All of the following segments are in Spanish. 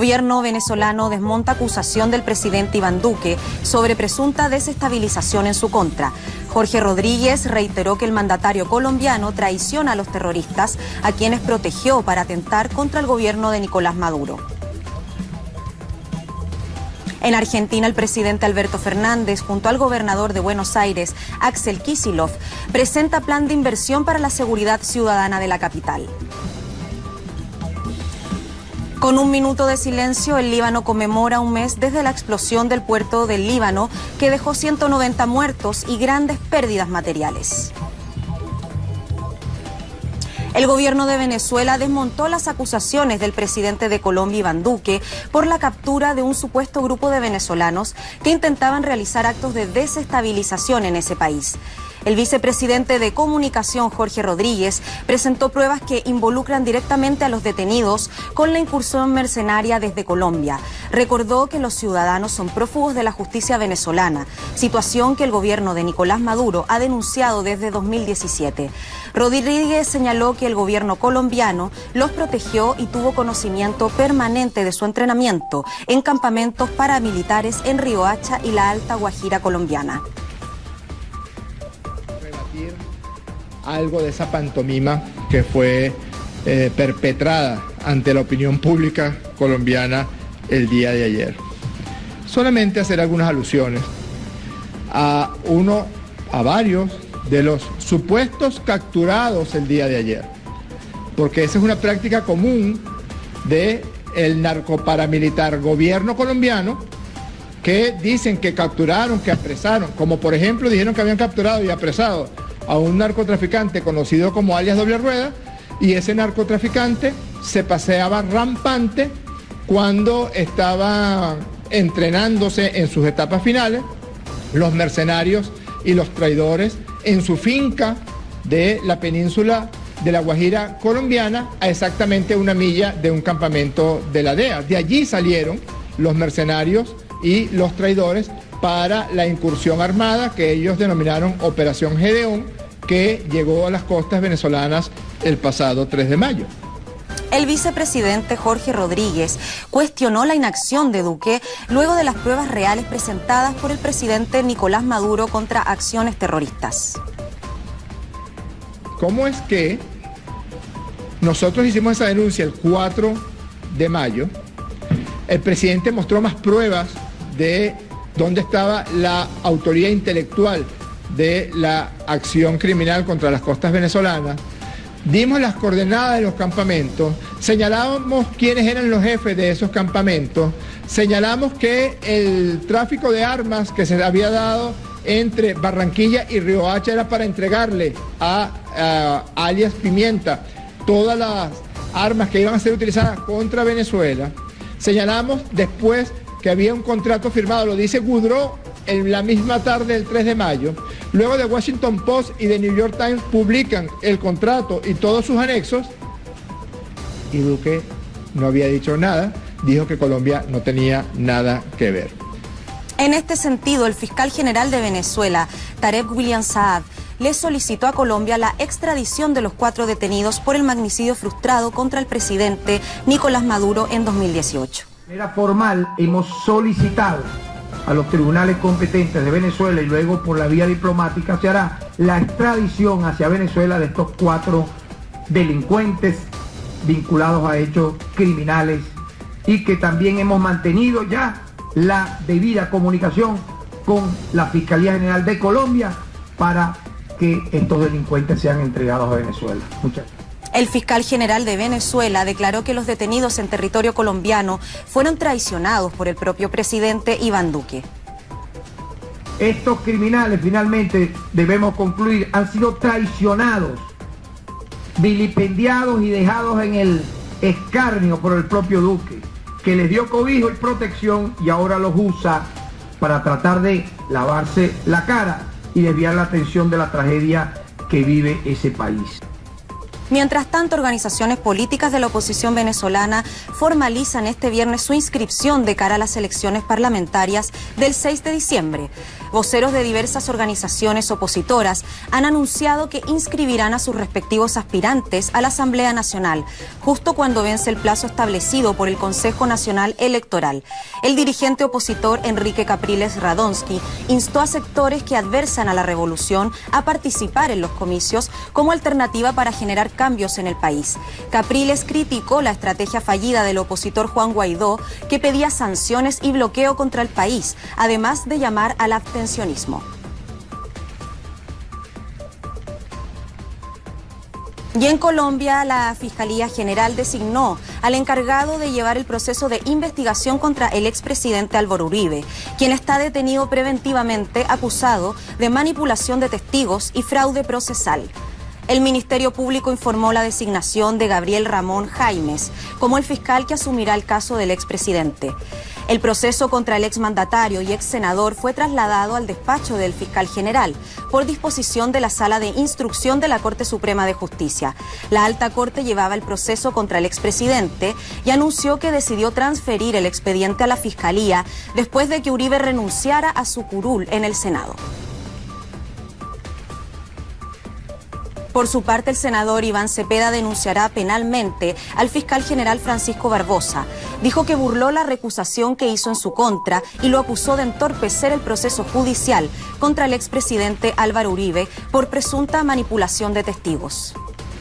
Gobierno venezolano desmonta acusación del presidente Iván Duque sobre presunta desestabilización en su contra. Jorge Rodríguez reiteró que el mandatario colombiano traiciona a los terroristas a quienes protegió para atentar contra el gobierno de Nicolás Maduro. En Argentina, el presidente Alberto Fernández, junto al gobernador de Buenos Aires, Axel Kicillof, presenta plan de inversión para la seguridad ciudadana de la capital. Con un minuto de silencio, el Líbano conmemora un mes desde la explosión del puerto del Líbano, que dejó 190 muertos y grandes pérdidas materiales. El gobierno de Venezuela desmontó las acusaciones del presidente de Colombia, Iván Duque, por la captura de un supuesto grupo de venezolanos que intentaban realizar actos de desestabilización en ese país. El vicepresidente de Comunicación, Jorge Rodríguez, presentó pruebas que involucran directamente a los detenidos con la incursión mercenaria desde Colombia. Recordó que los ciudadanos son prófugos de la justicia venezolana, situación que el gobierno de Nicolás Maduro ha denunciado desde 2017. Rodríguez señaló que el gobierno colombiano los protegió y tuvo conocimiento permanente de su entrenamiento en campamentos paramilitares en Riohacha y la Alta Guajira colombiana. Algo de esa pantomima que fue perpetrada ante la opinión pública colombiana el día de ayer. Solamente hacer algunas alusiones a varios de los supuestos capturados el día de ayer, porque esa es una práctica común del narcoparamilitar gobierno colombiano, que dicen que capturaron, que apresaron, como por ejemplo dijeron que habían capturado y apresado a un narcotraficante conocido como alias Doble Rueda, y ese narcotraficante se paseaba rampante cuando estaba entrenándose en sus etapas finales, los mercenarios y los traidores en su finca de la península de la Guajira colombiana, a exactamente 1 milla de un campamento de la DEA. De allí salieron los mercenarios y los traidores para la incursión armada que ellos denominaron Operación Gedeón, que llegó a las costas venezolanas el pasado 3 de mayo. El vicepresidente Jorge Rodríguez cuestionó la inacción de Duque luego de las pruebas reales presentadas por el presidente Nicolás Maduro contra acciones terroristas. ¿Cómo es que nosotros hicimos esa denuncia el 4 de mayo? El presidente mostró más pruebas de dónde estaba la autoría intelectual de la acción criminal contra las costas venezolanas. Dimos las coordenadas de los campamentos, señalábamos quiénes eran los jefes de esos campamentos, señalamos que el tráfico de armas que se había dado entre Barranquilla y Riohacha era para entregarle a alias Pimienta todas las armas que iban a ser utilizadas contra Venezuela. Señalamos después que había un contrato firmado, lo dice Goudreau, en la misma tarde del 3 de mayo. Luego The Washington Post y The New York Times publican el contrato y todos sus anexos, y Duque no había dicho nada, dijo que Colombia no tenía nada que ver. En este sentido, el fiscal general de Venezuela, Tarek William Saab, le solicitó a Colombia la extradición de los 4 detenidos por el magnicidio frustrado contra el presidente Nicolás Maduro en 2018. De manera formal hemos solicitado a los tribunales competentes de Venezuela, y luego por la vía diplomática se hará la extradición hacia Venezuela de estos 4 delincuentes vinculados a hechos criminales, y que también hemos mantenido ya la debida comunicación con la Fiscalía General de Colombia para que estos delincuentes sean entregados a Venezuela. Muchas gracias. El fiscal general de Venezuela declaró que los detenidos en territorio colombiano fueron traicionados por el propio presidente Iván Duque. Estos criminales, finalmente debemos concluir, han sido traicionados, vilipendiados y dejados en el escarnio por el propio Duque, que les dio cobijo y protección y ahora los usa para tratar de lavarse la cara y desviar la atención de la tragedia que vive ese país. Mientras tanto, organizaciones políticas de la oposición venezolana formalizan este viernes su inscripción de cara a las elecciones parlamentarias del 6 de diciembre. Voceros de diversas organizaciones opositoras han anunciado que inscribirán a sus respectivos aspirantes a la Asamblea Nacional, justo cuando vence el plazo establecido por el Consejo Nacional Electoral. El dirigente opositor Enrique Capriles Radonsky instó a sectores que adversan a la revolución a participar en los comicios como alternativa para generar cambios en el país. Capriles criticó la estrategia fallida del opositor Juan Guaidó, que pedía sanciones y bloqueo contra el país, además de llamar al abstencionismo. Y en Colombia, la Fiscalía General designó al encargado de llevar el proceso de investigación contra el expresidente Álvaro Uribe, quien está detenido preventivamente acusado de manipulación de testigos y fraude procesal. El Ministerio Público informó la designación de Gabriel Ramón Jaimes como el fiscal que asumirá el caso del expresidente. El proceso contra el exmandatario y exsenador fue trasladado al despacho del fiscal general por disposición de la Sala de Instrucción de la Corte Suprema de Justicia. La Alta Corte llevaba el proceso contra el expresidente y anunció que decidió transferir el expediente a la Fiscalía después de que Uribe renunciara a su curul en el Senado. Por su parte, el senador Iván Cepeda denunciará penalmente al fiscal general Francisco Barbosa. Dijo que burló la recusación que hizo en su contra y lo acusó de entorpecer el proceso judicial contra el expresidente Álvaro Uribe por presunta manipulación de testigos.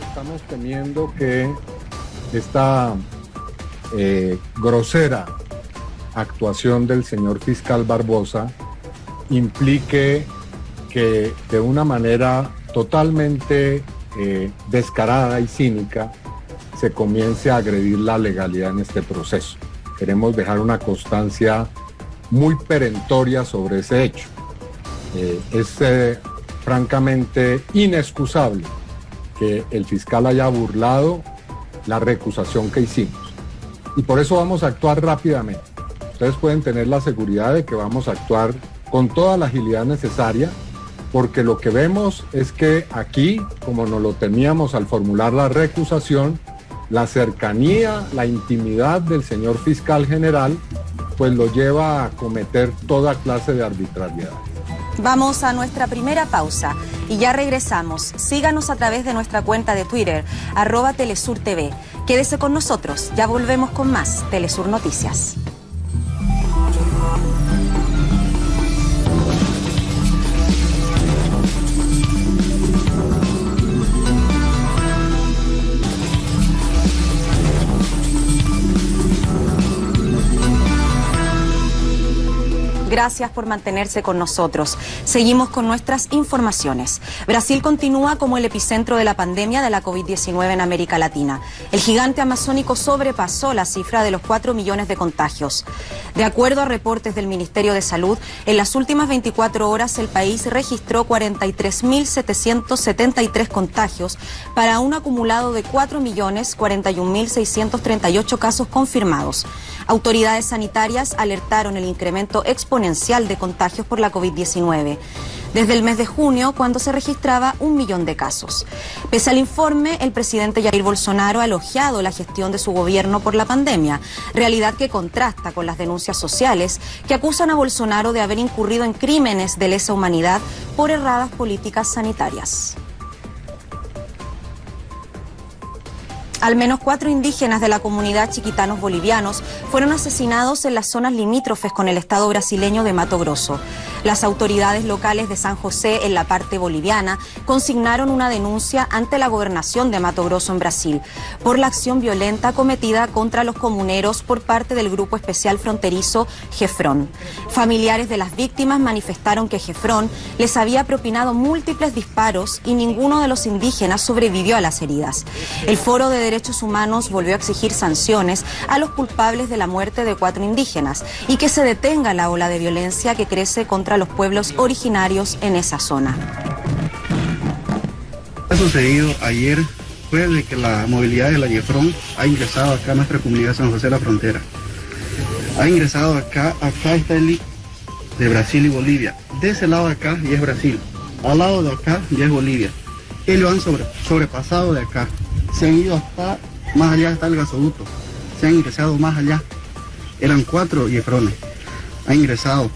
Estamos temiendo que esta grosera actuación del señor fiscal Barbosa implique que de una manera totalmente descarada y cínica se comience a agredir la legalidad en este proceso. Queremos dejar una constancia muy perentoria sobre ese hecho. Es francamente inexcusable que el fiscal haya burlado la recusación que hicimos. Y por eso vamos a actuar rápidamente. Ustedes pueden tener la seguridad de que vamos a actuar con toda la agilidad necesaria, porque lo que vemos es que aquí, como nos lo temíamos al formular la recusación, la cercanía, la intimidad del señor fiscal general, pues lo lleva a cometer toda clase de arbitrariedad. Vamos a nuestra primera pausa y ya regresamos. Síganos a través de nuestra cuenta de Twitter, @TelesurTV. Quédese con nosotros, ya volvemos con más Telesur Noticias. Gracias por mantenerse con nosotros. Seguimos con nuestras informaciones. Brasil continúa como el epicentro de la pandemia de la COVID-19 en América Latina. El gigante amazónico sobrepasó la cifra de los 4 millones de contagios. De acuerdo a reportes del Ministerio de Salud, en las últimas 24 horas el país registró 43.773 contagios para un acumulado de 4.041.638 casos confirmados. Autoridades sanitarias alertaron el incremento exponencial de contagios por la COVID-19 desde el mes de junio, cuando se registraba 1 millón de casos. Pese al informe, el presidente Jair Bolsonaro ha elogiado la gestión de su gobierno por la pandemia, realidad que contrasta con las denuncias sociales que acusan a Bolsonaro de haber incurrido en crímenes de lesa humanidad por erradas políticas sanitarias. Al menos 4 indígenas de la comunidad chiquitanos bolivianos fueron asesinados en las zonas limítrofes con el estado brasileño de Mato Grosso. Las autoridades locales de San José, en la parte boliviana, consignaron una denuncia ante la gobernación de Mato Grosso en Brasil por la acción violenta cometida contra los comuneros por parte del Grupo Especial Fronterizo Jefrón. Familiares de las víctimas manifestaron que Jefrón les había propinado múltiples disparos y ninguno de los indígenas sobrevivió a las heridas. El Foro de Derechos Humanos volvió a exigir sanciones a los culpables de la muerte de 4 indígenas y que se detenga la ola de violencia que crece contra los pueblos originarios en esa zona. Lo que ha sucedido ayer fue de que la movilidad de la Jefrón ha ingresado acá a nuestra comunidad de San José de la Frontera. Ha ingresado acá está el de Brasil y Bolivia. De ese lado de acá ya es Brasil, al lado de acá ya es Bolivia. Ellos han sobrepasado de acá. se han ido hasta más allá, hasta el gasoducto, se han ingresado más allá. Eran 4 yefrones, han ingresado,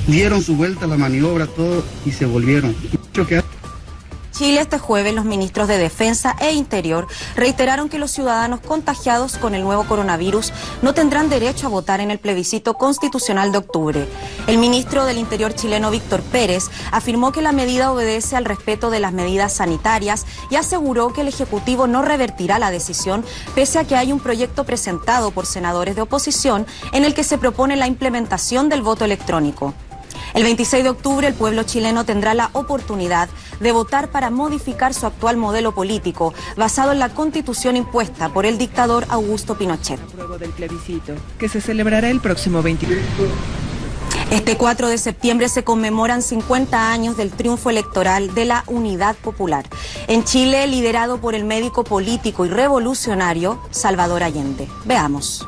dieron su vuelta a la maniobra, todo, y se volvieron. Chile, este jueves, los ministros de Defensa e Interior reiteraron que los ciudadanos contagiados con el nuevo coronavirus no tendrán derecho a votar en el plebiscito constitucional de octubre. El ministro del Interior chileno, Víctor Pérez, afirmó que la medida obedece al respeto de las medidas sanitarias y aseguró que el Ejecutivo no revertirá la decisión, pese a que hay un proyecto presentado por senadores de oposición en el que se propone la implementación del voto electrónico. El 26 de octubre el pueblo chileno tendrá la oportunidad de votar para modificar su actual modelo político basado en la constitución impuesta por el dictador Augusto Pinochet. Del plebiscito, que se celebrará el próximo 23. Este 4 de septiembre se conmemoran 50 años del triunfo electoral de la Unidad Popular en Chile, liderado por el médico político y revolucionario Salvador Allende. Veamos.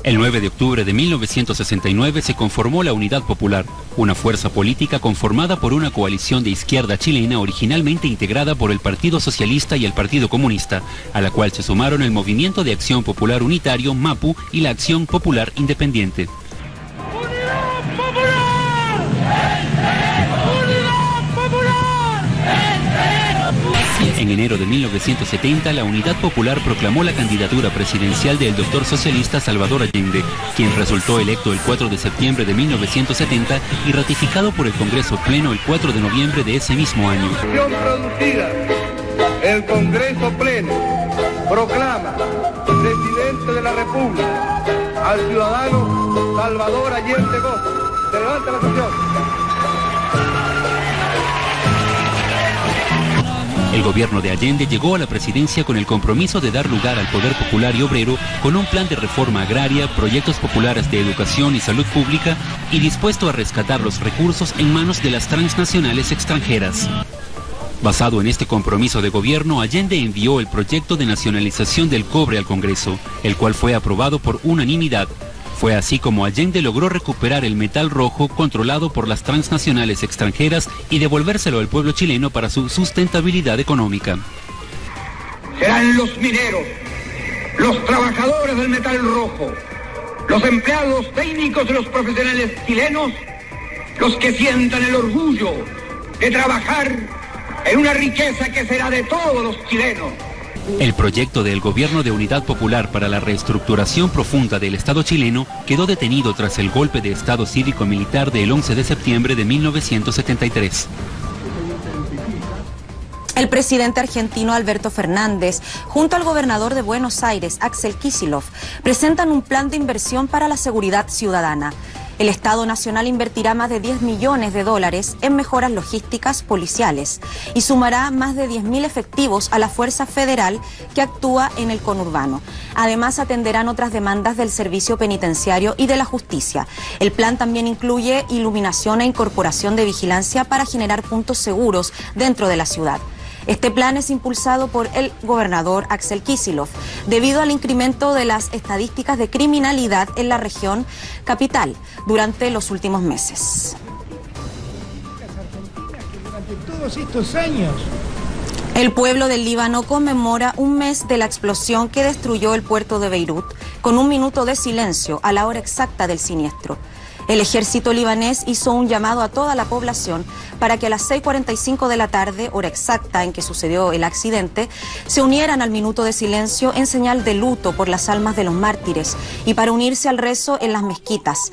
El 9 de octubre de 1969 se conformó la Unidad Popular, una fuerza política conformada por una coalición de izquierda chilena originalmente integrada por el Partido Socialista y el Partido Comunista, a la cual se sumaron el Movimiento de Acción Popular Unitario, MAPU, y la Acción Popular Independiente. ¡Unidad Popular! ¡Unidad Popular! En enero de 1970, la Unidad Popular proclamó la candidatura presidencial del doctor socialista Salvador Allende, quien resultó electo el 4 de septiembre de 1970 y ratificado por el Congreso Pleno el 4 de noviembre de ese mismo año. Producida, el Congreso Pleno proclama presidente de la República al ciudadano Salvador Allende Gómez. Se levanta la sesión. El gobierno de Allende llegó a la presidencia con el compromiso de dar lugar al poder popular y obrero con un plan de reforma agraria, proyectos populares de educación y salud pública y dispuesto a rescatar los recursos en manos de las transnacionales extranjeras. Basado en este compromiso de gobierno, Allende envió el proyecto de nacionalización del cobre al Congreso, el cual fue aprobado por unanimidad. Fue así como Allende logró recuperar el metal rojo controlado por las transnacionales extranjeras y devolvérselo al pueblo chileno para su sustentabilidad económica. Serán los mineros, los trabajadores del metal rojo, los empleados técnicos de los profesionales chilenos, los que sientan el orgullo de trabajar en una riqueza que será de todos los chilenos. El proyecto del Gobierno de Unidad Popular para la reestructuración profunda del Estado chileno quedó detenido tras el golpe de Estado cívico-militar del 11 de septiembre de 1973. El presidente argentino Alberto Fernández, junto al gobernador de Buenos Aires, Axel Kicillof, presentan un plan de inversión para la seguridad ciudadana. El Estado Nacional invertirá más de $10 millones en mejoras logísticas policiales y sumará más de 10.000 efectivos a la Fuerza Federal que actúa en el conurbano. Además, atenderán otras demandas del servicio penitenciario y de la justicia. El plan también incluye iluminación e incorporación de vigilancia para generar puntos seguros dentro de la ciudad. Este plan es impulsado por el gobernador Axel Kicillof debido al incremento de las estadísticas de criminalidad en la región capital durante los últimos meses. Durante todos estos años. El pueblo del Líbano conmemora un mes de la explosión que destruyó el puerto de Beirut con un minuto de silencio a la hora exacta del siniestro. El ejército libanés hizo un llamado a toda la población para que a las 6:45 de la tarde, hora exacta en que sucedió el accidente, se unieran al minuto de silencio en señal de luto por las almas de los mártires y para unirse al rezo en las mezquitas.